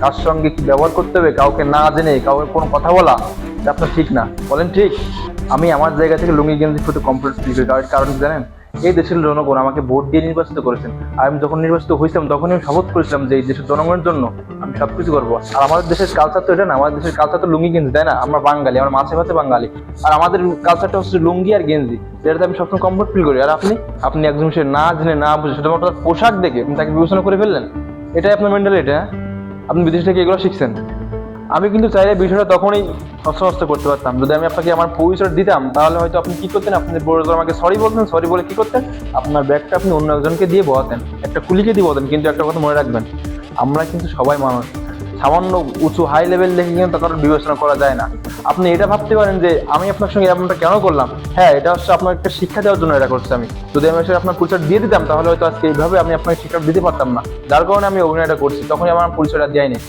কার সঙ্গে কি ব্যবহার করতে হবে, কাউকে না জেনে কাউকে কোনো কথা বলা, এটা আপনার ঠিক না, বলেন ঠিক? আমি আমার জায়গা থেকে লুঙ্গি গেঞ্জি ফুটে কমফোর্ট ফিল করি, কারণ কি জানেন? এই দেশের জনগণ আমাকে ভোট দিয়ে নির্বাচিত করেছেন, আর আমি যখন নির্বাচিত হয়েছিলাম তখনই আমি শপথ করেছিলাম যে এই দেশের জনগণের জন্য আমি সবকিছু করবো। আর আমাদের দেশের কালচার তো এটা না, আমাদের দেশের কালচার তো লুঙ্গি গেঞ্জি, তাই না? আমরা বাঙালি, আমরা মাছে ভাতে বাঙালি, আর আমাদের কালচারটা হচ্ছে লুঙ্গি আর গেঞ্জি, যেটাতে আমি সবসময় কমফোর্ট ফিল করি। আর আপনি একজন সে না জেনে না বুঝে শুধুমাত্র তার পোশাক দেখে আপনি তাকে বিবেচনা করে ফেললেন, এটাই আপনার মেন্টালিটি। হ্যাঁ, আপনি বিদেশ থেকে এগুলো শিখছেন। আমি কিন্তু চাইলে বিষয়টা তখনই হস্ত করতে পারতাম, যদি আমি আপনাকে আমার পরিচয় দিতাম, তাহলে হয়তো আপনি কি করতেন, আপনি বড় আমাকে সরি বলতেন, সরি বলে কি করতেন, আপনার ব্যাগটা আপনি অন্য একজনকে দিয়ে বহাতেন, একটা কুলিকে দিয়ে বহাতেন। কিন্তু একটা কথা মনে রাখবেন, আমরা কিন্তু সবাই মানুষ, সামান্য উঁচু হাই লেভেল দেখে কিন্তু কারোর বিবেচনা করা যায় না। আপনি এটা ভাবতে পারেন যে আমি আপনার সঙ্গে এমনটা কেন করলাম, হ্যাঁ এটা হচ্ছে আপনার একটা শিক্ষা দেওয়ার জন্য এটা করছি আমি। যদি আমি আসলে আপনার পরিচয় দিয়ে দিতাম তাহলে হয়তো আজকে এইভাবে আমি আপনাকে শিক্ষা দিতে পারতাম না, যার কারণে আমি অভিনয়টা করছি, তখনই আমার পরিচয়টা দেয়নি।